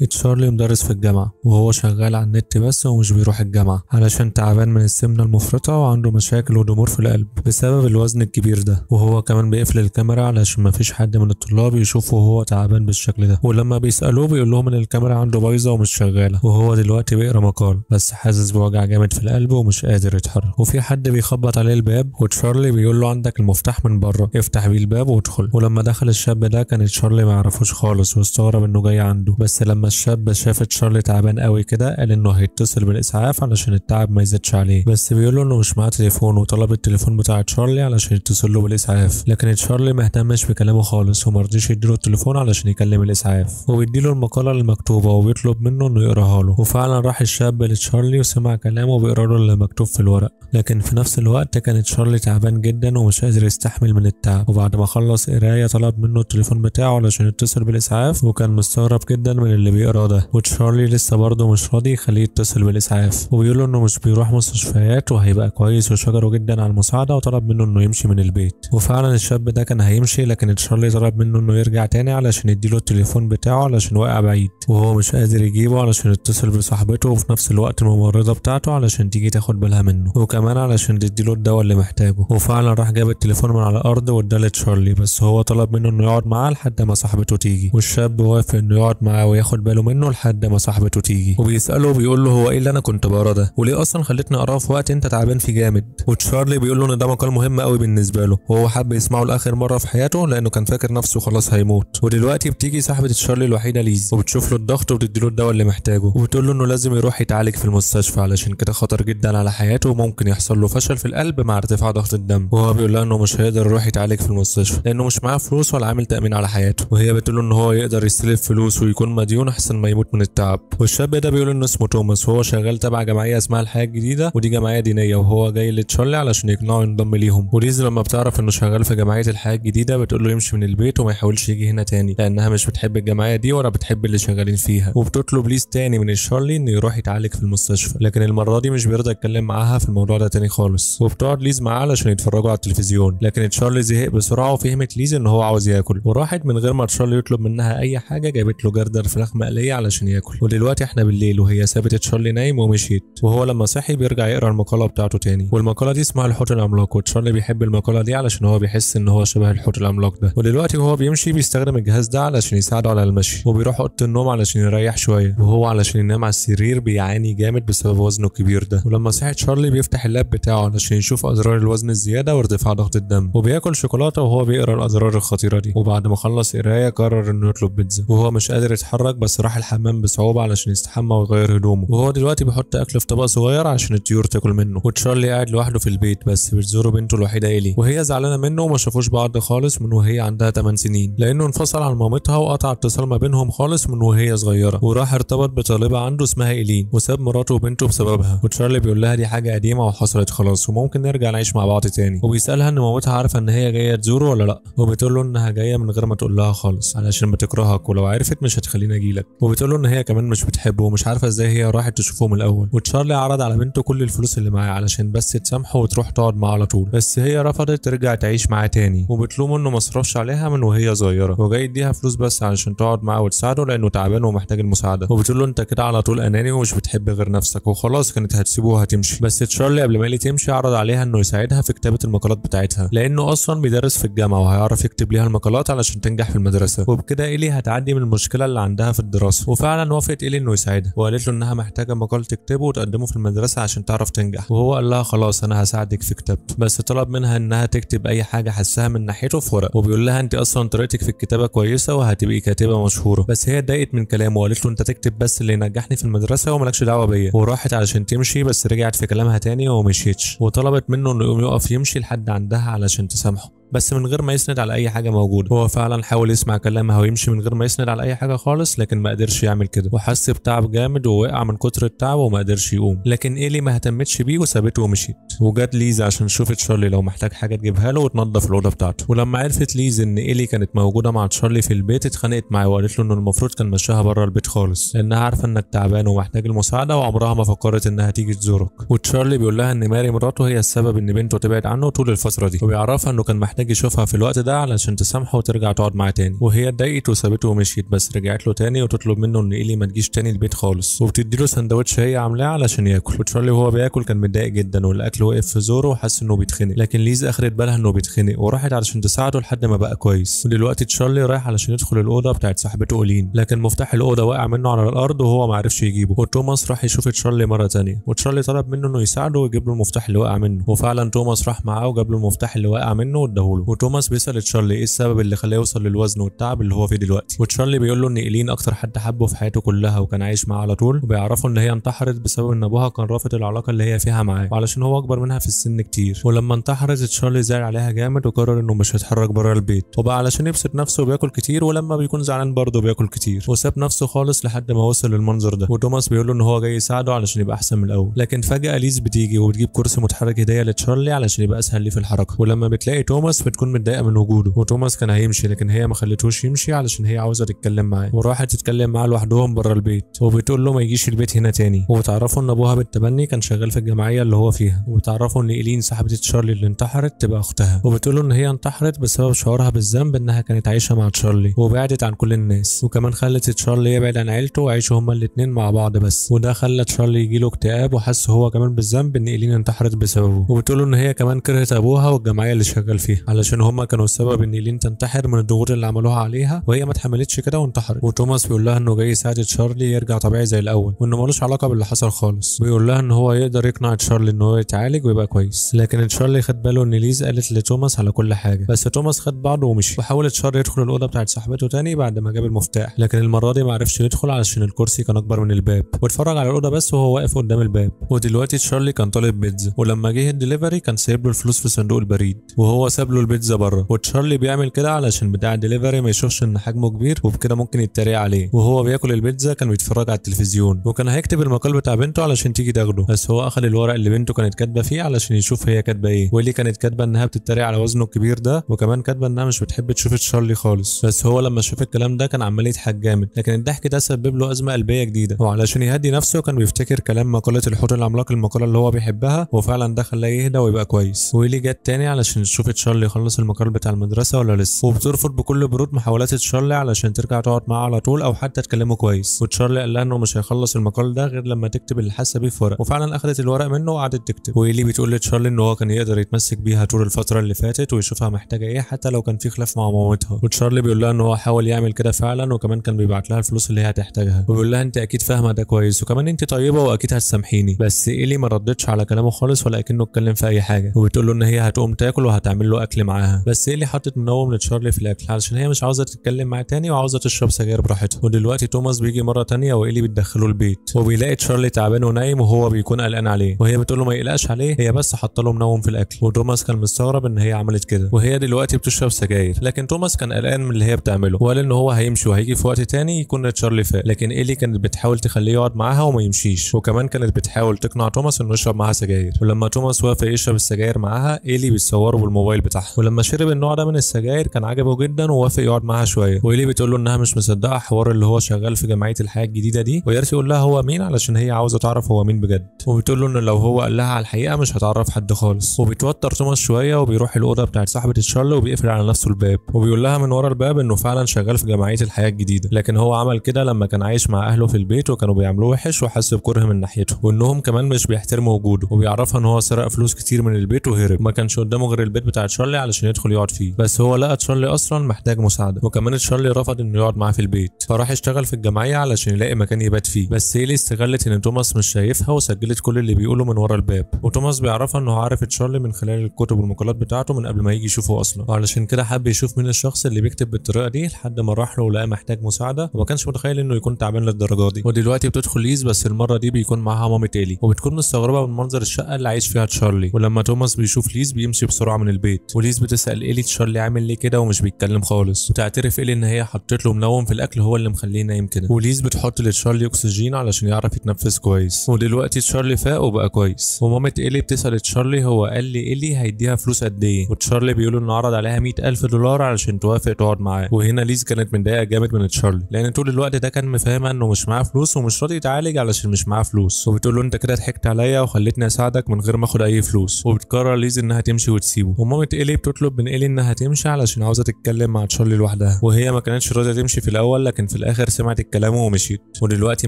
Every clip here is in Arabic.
تشارلي مدرس في الجامعة وهو شغال على النت بس ومش بيروح الجامعة علشان تعبان من السمنة المفرطة وعنده مشاكل وضمور في القلب بسبب الوزن الكبير ده، وهو كمان بيقفل الكاميرا علشان مفيش حد من الطلاب يشوفه وهو تعبان بالشكل ده، ولما بيسألوه بيقول لهم ان الكاميرا عنده بايظة ومش شغالة، وهو دلوقتي بيقرا مقال بس حاسس بوجع جامد في القلب ومش قادر يتحرك، وفي حد بيخبط عليه الباب وتشارلي بيقول له عندك المفتاح من بره افتح بيه الباب وادخل. ولما دخل الشاب ده كان تشارلي ما يعرفوش خالص واستغرب انه جاي عنده، بس لما الشاب شاف تشارلي تعبان قوي كده قال انه هيتصل بالاسعاف علشان التعب ما يزيدش عليه، بس بيقول له انه مش معاه تليفون وطلب التليفون بتاع تشارلي علشان يتصل له بالاسعاف، لكن تشارلي ما اهتمش بكلامه خالص وما رضيش يديله التليفون علشان يكلم الاسعاف، وبيديله المقاله المكتوبه وبيطلب منه انه يقراها له، وفعلا راح الشاب لتشارلي وسمع كلامه وبيقرا له اللي مكتوب في الورق، لكن في نفس الوقت كان تشارلي تعبان جدا ومش قادر يستحمل من التعب، وبعد ما خلص قرايه طلب منه التليفون بتاعه علشان يتصل بالاسعاف، وكان مستغرب جدا من اللي بيقراه ده، وتشارلي لسه برضه مش راضي يخليه يتصل بالاسعاف، وبيقول له انه مش بيروح مستشفيات وهيبقى كويس وشكره جدا على المساعده وطلب منه انه يمشي من البيت، وفعلا الشاب ده كان هيمشي لكن تشارلي طلب منه انه يرجع تاني علشان يديله التليفون بتاعه علشان واقع بعيد وهو مش قادر يجيبه علشان يتصل بصاحبته وفي نفس الوقت الممرضه بتاعته علشان تيجي تاخد بالها منه، وكمان علشان تديله الدواء اللي محتاجه، وفعلا راح جاب التليفون من على الارض واداه لتشارلي، بس هو طلب منه انه يقعد معاه لحد ما صاحبته تيجي، والشاب وافق انه يقعد معاه وياخد باله منه لحد ما صاحبته تيجي، وبيساله بيقول له هو ايه اللي انا كنت بقراه ده وليه اصلا خليتني اقراه في وقت انت تعبان فيه جامد، وتشارلي بيقول له ان ده مقال مهم قوي بالنسبه له وهو حب يسمعه لاخر مره في حياته لانه كان فاكر نفسه خلاص هيموت، ودلوقتي بتيجي صاحبه تشارلي الوحيده ليز وبتشوف له الضغط وبتديله الدواء اللي محتاجه، وبتقول له انه لازم يروح يتعالج في المستشفى علشان كده خطر جدا على حياته وممكن يحصل له فشل في القلب مع ارتفاع ضغط الدم، وهو بيقول لها انه مش هيقدر يروح يتعالج في المستشفى لانه مش معاه فلوس ولا عامل تامين على حياته، وهي بتقول له ان هو يقدر يستلف فلوس ويكون مديون احسن ما يموت من التعب، والشاب ده بيقول انه اسمه توماس وهو شغال تبع جمعيه اسمها الحياه الجديده، ودي جمعيه دينيه وهو جاي لتشارلي علشان يقنعه ينضم ليهم، وليز لما بتعرف انه شغال في جمعيه الحياه الجديده بتقول له يمشي من البيت وما يحاولش يجي هنا تاني لانها مش بتحب الجمعيه دي ولا بتحب اللي شغالين فيها، وبتطلب ليز تاني من تشارلي انه يروح يتعالج في المستشفى، لكن المره دي مش بيرضى يتكلم معاها في الموضوع ده تاني خالص، وبتقعد ليز معاه علشان يتفرجوا على التلفزيون، لكن تشارلي زهق بسرعه وفهمت ليز ان هو عاوز ياكل، وراحت من غير ما تشارلي يطلب منها اي حاجه جابت له جردل فراخ مقليه علشان ياكل، ودلوقتي احنا بالليل وهي سابت تشارلي نايم ومشيت، وهو لما صحي بيرجع يقرا المقاله بتاعته تاني، والمقاله دي اسمها الحوت العملاق، وتشارلي بيحب المقاله دي علشان هو بيحس ان هو شبه الحوت العملاق ده، ودلوقتي وهو بيمشي بيستخدم الجهاز ده علشان يساعده على المشي، وبيروح اوضه النوم علشان يريح شويه، وهو علشان ينام على السرير بيعاني جامد بسبب وزنه الكبير ده، ولما صحي تشارلي بيفتح اللاب بتاعه علشان يشوف اضرار الوزن الزياده وارتفاع ضغط الدم، وبياكل شوكولاته وهو بيقرا الاضرار الخطيره دي، وبعد ما خلص قرايه قرر انه يطلب بيتزا، وهو مش قادر يتحرك بس راح الحمام بصعوبه علشان يستحمى ويغير هدومه، وهو دلوقتي بيحط اكل في طبق صغير عشان الطيور تاكل منه، وتشارلي قاعد لوحده في البيت بس بتزوره بنته الوحيده ايلي، وهي زعلانه منه وما شافوش بعض خالص من وهي عندها 8 سنين لانه انفصل عن مامتها وقطع اتصال ما بينهم خالص من وهي صغيره، وراح ارتبط بطالبه عنده اسمها ايلين وساب مراته وبنته بسببها، وتشارلي بيقول لها دي حاجه قديمه وحصلت خلاص وممكن نرجع نعيش مع بعض تاني، وبيسالها ان مامتها عارفه ان هي جايه تزوره ولا لا، وبتقول له انها جايه من غير ما تقول لها خالص علشان بتكرهك ولو عرفت مش هتخليني اجيلك، وبتقول له ان هي كمان مش بتحبه ومش عارفه ازاي هي راحت تشوفه من الاول، وتشارلي عرض على بنته كل الفلوس اللي معاه علشان بس تسامحه وتروح تقعد معاه على طول، بس هي رفضت ترجع تعيش معاه تاني، وبتلومه انه ما صرفش عليها من وهي صغيره وجاي يديها فلوس بس علشان تقعد معاه وتساعده لانه تعبان ومحتاج المساعده، وبتقول له انت كده على طول اناني ومش بتحب غير نفسك، وخلاص كانت هتسيبه وهتمشي، بس تشارلي قبل ما إيلي تمشي عرض عليها انه يساعدها في كتابه المقالات بتاعتها لانه اصلا بيدرس في الجامعه وهيعرف يكتب ليها المقالات علشان تنجح في المدرسه، وبكده إيلي هتعدي من المشكله اللي عندها في الدراسه، وفعلا وافقت إيلي انه يساعدها وقالت له انها محتاجه مقال تكتبه وتقدمه في المدرسه عشان تعرف تنجح، وهو قال لها خلاص انا هساعدك في كتابته، بس طلب منها انها تكتب اي حاجه حسها من ناحيته في ورق، وبيقول لها انت اصلا طريقتك في الكتابه كويسه وهتبقي كاتبه مشهوره، بس هي اتضايقت من كلامه وقالت له انت تكتب بس اللي ينجحني في المدرسه ومالكش دعوه بيا، وراحت علشان تمشي بس رجعت في كلامها تاني ومشيتش، وطلبت منه انه يقوم يقف يمشي لحد عندها علشان تسامحه بس من غير ما يسند على اي حاجه موجوده، هو فعلا حاول يسمع كلامها ويمشي من غير ما يسند على اي حاجه خالص لكن ما قدرش يعمل كده، وحس بتعب جامد ووقع من كتر التعب وما قدرش يقوم، لكن إيلي ما اهتمتش بيه وسابته ومشيت، وجات ليز عشان تشوف تشارلي لو محتاج حاجه تجيبها له وتنظف الاوضه بتاعته، ولما عرفت ليز ان إيلي كانت موجوده مع تشارلي في البيت اتخانقت معاه وقالت له انه المفروض كان مشاها بره البيت خالص لانها عارفه انك تعبان ومحتاج المساعده وعمرها ما فكرت انها تيجي تزورك، وتشارلي بيقول لها ان ماري مراته هي السبب ان بنته تبعد عنه طول الفتره دي، وبيعرفها انه كان محتاج محتاج يشوفها في الوقت ده علشان تسامحه وترجع تقعد معاه تاني. وهي اتضايقت وسابته ومشيت، بس رجعت له تاني وتطلب منه ان إيلي ما تجيش تاني البيت خالص، وبتديله سندوتش هي عاملاه علشان ياكل. وتشارلي وهو بياكل كان متضايق جدا والاكل وقف في زوره وحس انه بيتخنق، لكن ليز اخدت بالها انه بيتخنق وراحت علشان تساعده لحد ما بقى كويس. ودلوقتي تشارلي رايح علشان يدخل الاوضه بتاعت صاحبته اولين، لكن مفتاح الاوضه وقع منه على الارض وهو ما عرفش يجيبه. وتوماس راح يشوف تشارلي مره تانيه، وتشارلي طلب منه انه يساعده ويجيب له المفتاح اللي وقع منه. وفعلا توماس راح معاه وجاب له المفتاح اللي وقع منه واداهوله. وتوماس بيسال تشارلي ايه السبب اللي خلاه يوصل للوزن والتعب اللي هو فيه دلوقتي. وتشارلي بيقول له ان إيلين اكتر حد حبه في حياته كلها وكان عايش معاه على طول، وبيعرفوا ان هي انتحرت بسبب ان ابوها كان رافض العلاقه اللي هي فيها معاه وعلشان هو اكبر منها في السن كتير. ولما انتحرت تشارلي زعل عليها جامد وقرر انه مش هيتحرك بره البيت، وبقى علشان يبسط نفسه بياكل كتير، ولما بيكون زعلان برضه بياكل كتير، وساب نفسه خالص لحد ما وصل للمنظر ده. وتوماس بيقول له ان هو جاي يساعده علشان يبقى احسن من الاول. لكن فجاه ليز بتيجي وبتجيب كرسي متحرك هديه لتشارلي علشان يبقى اسهل ليه في الحركه. ولما بتلاقي توماس بتكون متضايقه من وجوده، وتوماس كان هيمشي لكن هي ما خلتهوش يمشي علشان هي عاوزه تتكلم معاه، وراحت تتكلم معاه لوحدهم بره البيت، وبتقول له ما يجيش البيت هنا تاني. وبتعرفوا ان ابوها بالتبني كان شغال في الجمعيه اللي هو فيها. وبتعرفوا ان إيلين صاحبه تشارلي اللي انتحرت تبقى اختها، وبتقول له ان هي انتحرت بسبب شعورها بالذنب انها كانت عايشه مع تشارلي وبعدت عن كل الناس، وكمان خلت تشارلي يبعد عن عيلته ويعيشوا هما الاثنين مع بعض بس. وده خلى تشارلي يجيله اكتئاب وحس هو كمان بالذنب ان إيلين انتحرت بسببه. وبتقول له ان هي كمان كرهت ابوها والجمعيه اللي شغال فيها علشان هما كانوا السبب ان إيلين تنتحر من الضغوط اللي عملوها عليها، وهي ما اتحملتش كده وانتحرت. وتوماس بيقول لها انه جاي يساعد تشارلي يرجع طبيعي زي الاول، وانه ملوش علاقه باللي حصل خالص. بيقول لها ان هو يقدر يقنع تشارلي ان هو يتعالج ويبقى كويس. لكن تشارلي خد باله ان ليز قالت لتوماس على كل حاجه، بس توماس خد بعضه ومشي. وحاول تشارلي يدخل الاوضه بتاعت صاحبته تاني بعد ما جاب المفتاح، لكن المره دي ما عرفش يدخل علشان الكرسي كان اكبر من الباب، واتفرج على الاوضه بس وهو واقف قدام الباب. ودلوقتي تشارلي كان طالب بيتزا، ولما جه الدليفري كان سايب له الفلوس في صندوق البريد، وهو ساب له البيتزا بره. وتشارلي بيعمل كده علشان بتاع الدليفري ما يشوفش ان حجمه كبير وبكده ممكن يتريق عليه. وهو بياكل البيتزا كان بيتفرج على التلفزيون، وكان هيكتب المقال بتاع بنته علشان تيجي تاخده، بس هو اخد الورق اللي بنته كانت كاتبه فيه علشان يشوف هي كاتبه ايه. واللي كانت كاتبه انها بتتريق على وزنه الكبير ده، وكمان كاتبه انها مش بتحب تشوف تشارلي خالص. بس هو لما شاف الكلام ده كان عمال يضحك جامد، لكن الضحك ده سبب له ازمه قلبيه جديده، وعلشان يهدي نفسه كان بيفتكر كلام مقاله الحوت العملاق، المقاله اللي هو بيحبها، وفعلا ده خلاه يهدى ويبقى كويس. ويلي جت تاني علشان تشوف تشارلي يخلص المقال بتاع المدرسه ولا لسه، وبترفض بكل برود محاولات تشارلي علشان ترجع تقعد معاه على طول او حتى تكلمه كويس. وتشارلي قال لها انه مش هيخلص المقال ده غير لما تكتب اللي حاسه بيه في ورق، وفعلا اخذت الورق منه وقعدت تكتب. ويلي بتقول لتشارلي ان هو كان يقدر يتمسك بيها طول الفتره اللي فاتت ويشوفها محتاجه ايه حتى لو كان في خلاف مع مامتها. وتشارلي بيقول لها ان هو حاول يعمل كده فعلا، وكمان كان بيبعت لها الفلوس اللي هي هتحتاجها، وبيقول لها انت اكيد فاهمه ده كويس، وكمان انت طيبه واكيد هتسامحيني. بس إيلي ما ردتش على كلامه خالص ولا كأنه اتكلم في اي حاجه، وبتقول له ان هي هتقوم تاكل وهتعمل له اكل معاها. بس إيلي حطت منوم لتشارلي في الاكل علشان هي مش عاوزه تتكلم معاه تاني وعاوزه تشرب سجاير براحتها. ودلوقتي توماس بيجي مره تانيه وإيلي بتدخله البيت، وبيلاقي تشارلي تعبان ونايم وهو بيكون قلقان عليه، وهي بتقول له ما يقلقش عليه، هي بس حاطه له منوم في الاكل. وتوماس كان مستغرب ان هي عملت كده، وهي دلوقتي بتشرب سجاير. لكن توماس كان قلقان من اللي هي بتعمله، وقال ان هو هيمشي وهيجي في وقت تاني يكون تشارلي فاق. لكن إيلي كانت بتحاول تخليه يقعد معاها وما يمشيش، وكمان كانت بتحاول تقنع توماس انه يشرب معاها سجاير. ولما توماس وافق يشرب السجاير معاها، إيلي بتصوره بالموبايل بتاعها. ولما شرب النوع ده من السجاير كان عجبه جدا ووافق يقعد معاها شويه. وإيلي بتقول له انها مش مصدقه حوار اللي هو شغال في جمعيه الحياه الجديده دي، ويارث يقول لها هو مين علشان هي عاوزه تعرف هو مين بجد. وبتقول له ان لو هو قال لها على الحقيقه مش هتعرف حد خالص. وبيتوتر توماس شويه وبيروح الاوضه بتاعت صاحبه تشارلي وبيقفل على نفسه الباب، وبيقول لها من ورا الباب انه فعلا شغال في جمعيه الحياه الجديده، لكن هو عمل كده لما كان عايش مع اهله في البيت وكانوا بيعاملوه وحش وحس بكره من ناحيته، وانهم كمان مش بيحترموا وجوده. وبيعرفها ان هو سرق فلوس كتير من البيت وهرب، ما كانش قدامه غير البيت بتاع تشارلي علشان يدخل يقعد فيه، بس هو لقى تشارلي اصلا محتاج مساعده، وكمان تشارلي رفض انه يقعد معاه في البيت، فراح يشتغل في الجمعيه علشان يلاقي مكان يبات فيه. بس إيلي استغلت ان توماس مش شايفها وسجلت كل اللي بيقوله من ورا الباب. وتوماس بيعرفها انه عارف تشارلي من خلال الكتب والمقالات بتاعته من قبل ما يجي يشوفه اصلا، وعلشان كده حب يشوف مين الشخص اللي بيكتب بالطريقه دي، لحد ما راح له ولقى محتاج مساعده، وما كانش متخيل انه يكون تعبان للدرجه دي. ودلوقتي بتدخل ليز، بس المره دي بيكون معاها مامة إيلي، وبتكون مستغربه من منظر الشقه اللي عايش فيها تشارلي. ولما توماس بيشوف ليز بيمشي بسرعه من البيت، وليز بتسال إيلي تشارلي عامل ليه كده ومش بيتكلم خالص، وتعترف إيلي ان هي حطت له منوم في الاكل هو اللي مخليه نايم كده. وليز بتحط لتشارلي اكسجين علشان يعرف يتنفس كويس. ودلوقتي تشارلي فاق وبقى كويس. ومامة إيلي بتسال تشارلي هو قال لي إيلي هيديها فلوس قد ايه، وتشارلي بيقول انه عرض عليها $100,000 علشان توافق تقعد معاه. وهنا ليز كانت متضايقه جامد من تشارلي، لان طول الوقت ده كان مفهمه انه مش معاه فلوس ومش راضي يتعالج علشان مش معاه فلوس، وبتقول له انت كده ضحكت عليا وخليتني اساعدك من غير ما اخد اي فلوس. وبتقرر ليز انها تمشي وتسيبه. ومامة إيلي ايلي بتطلب من ايلي انها تمشي علشان عاوزه تتكلم مع تشارلي لوحدها، وهي ما كانتش راضيه تمشي في الاول، لكن في الاخر سمعت الكلام ومشيت. ودلوقتي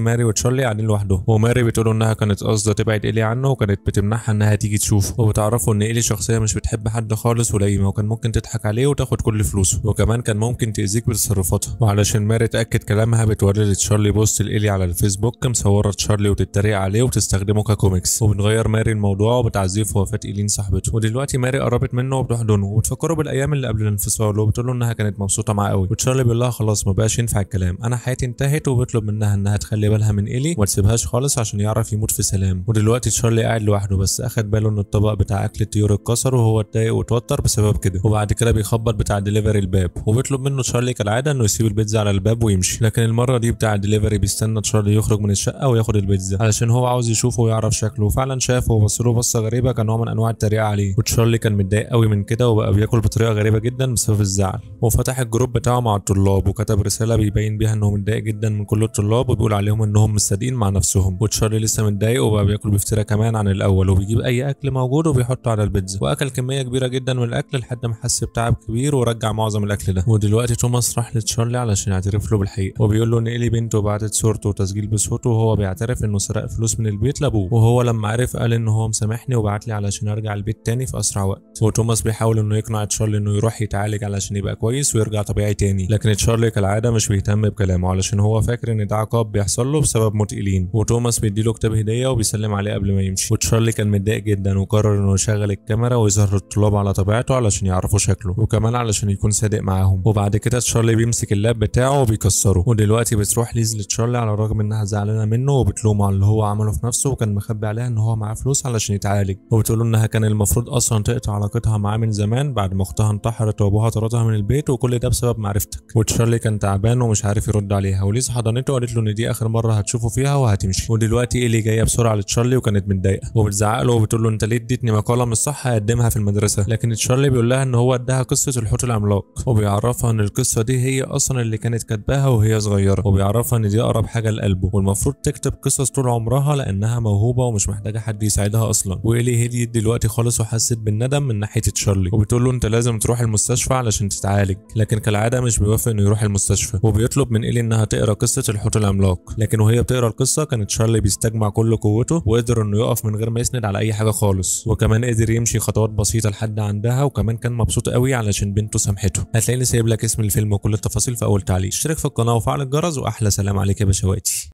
ماري وتشارلي قاعدين لوحدهم، وماري بتقول انها كانت قاصده تبعد ايلي عنه وكانت بتمنعها انها تيجي تشوفه، وبتعرفوا ان ايلي شخصيه مش بتحب حد خالص ولئيمه، وكان ممكن تضحك عليه وتاخد كل فلوسه، وكمان كان ممكن تاذيك بتصرفاتها. وعلشان ماري تاكد كلامها بتوري لتشارلي بوست لايلي على الفيسبوك مصوره تشارلي وتتريق عليه وتستخدمه ككوميكس، وبتغير ماري الموضوع وبتعزيه في وفاه ايلين صاحبته. ودلوقتي ماري قربت منه وبتحضنه وبتفكره بالايام اللي قبل الانفصال، وبتقول له انها كانت مبسوطه معاه قوي. وتشارلي بيقول لها خلاص ما بقاش ينفع الكلام، انا حياتي انتهت، وبيطلب منها انها تخلي بالها من ايلي وما تسيبهاش خالص عشان يعرف يموت في سلام. ودلوقتي تشارلي قاعد لوحده، بس اخد باله ان الطبق بتاع اكل الطيور اتكسر، وهو اتضايق وتوتر بسبب كده. وبعد كده بيخبط بتاع دليفري الباب، وبيطلب منه تشارلي كالعاده انه يسيب البيتزا على الباب ويمشي، لكن المره دي بتاع الدليفري بيستنى تشارلي يخرج من الشقه وياخد البيتزا علشان هو عاوز يشوفه ويعرف شكله، وفعلا شافه وبص له بصه غريبه كنوع من انواع التريقه عليه. وتشارلي كان متضايق قوي من كده وبقى بياكل بطريقه غريبه جدا بسبب الزعل، وفتح الجروب بتاعه مع الطلاب وكتب رساله بيبين بيها انه متضايق جدا من كل الطلاب، وبيقول عليهم انهم مش صادقين مع نفسهم. وتشارلي لسه متضايق وبقى بياكل بفتره كمان عن الاول، وبيجيب اي اكل موجود وبيحطه على البيتزا، واكل كميه كبيره جدا من الاكل لحد ما حس بتعب كبير ورجع معظم الاكل ده. ودلوقتي توماس راح لتشارلي علشان يعترف له بالحقيقه، وبيقول له ان ايلي بنته بعتت صورته وتسجيل بصوته، وهو بيعترف انه سرق فلوس من البيت لابوه، وهو لما عرف قال ان هو مسامحني وبعت لي علشان ارجع البيت تاني في اسرع وقت. وتوماس بيحاول انه يقنع تشارلي انه يروح يتعالج علشان يبقى كويس ويرجع طبيعي تاني، لكن تشارلي كالعاده مش بيهتم بكلامه علشان هو فاكر ان ده عقاب بيحصل له بسبب موت ايلين. وتوماس بيديله كتاب هديه وبيسلم عليه قبل ما يمشي. وتشارلي كان متضايق جدا وقرر انه يشغل الكاميرا ويظهر الطلاب على طبيعته علشان يعرفوا شكله، وكمان علشان يكون صادق معاهم. وبعد كده تشارلي بيمسك اللاب بتاعه وبيكسره. ودلوقتي بتروح ليز لتشارلي على الرغم انها زعلانه منه وبتلومه على اللي هو عمله في نفسه، وكان مخبي عليها ان هو معاه فلوس علشان يتعالج، وبتقول له انها كان المفروض اصلا تقطع علاقتها معاه من زمان بعد ما اختها انتحرت وابوها طردها من البيت، وكل ده بسبب معرفتك. وتشارلي كان تعبان ومش عارف يرد عليها، وليز حضنته وقالت له ان دي اخر مره هتشوفه فيها وهتمشي. ودلوقتي ايلي جايه بسرعه لتشارلي وكانت متضايقه وبتزعق له وبتقول له انت ليه اديتني مقاله مش صح هقدمها في المدرسه، لكن تشارلي بيقول لها ان هو اداها قصه الحوت العملاق، وبيعرفها ان القصه دي هي اصلا اللي كانت كاتباها وهي صغيره، وبيعرفها ان دي اقرب حاجه لقلبه والمفروض تكتب قصص طول عمرها لانها موهوبه ومش محتاجه حد يساعدها اصلا. وايلي هديت دلوقتي خالص وحست بالندم من ناحيه تشارلي، وبتقول له انت لازم تروح المستشفى علشان تتعالج، لكن كالعاده مش بيوافق انه يروح المستشفى، وبيطلب من ايلي انها تقرا قصه الحوت العملاق. لكن وهي بتقرا القصه كان تشارلي بيستجمع كل قوته وقدر انه يقف من غير ما يسند على اي حاجه خالص، وكمان قدر يمشي خطوات بسيطه لحد عندها، وكمان كان مبسوط قوي علشان بنته سامحته. هتلاقيني سايب لك اسم الفيلم وكل التفاصيل في اول تعليق. اشترك في القناه وفعل الجرس، واحلى سلام عليك يا بشواتي.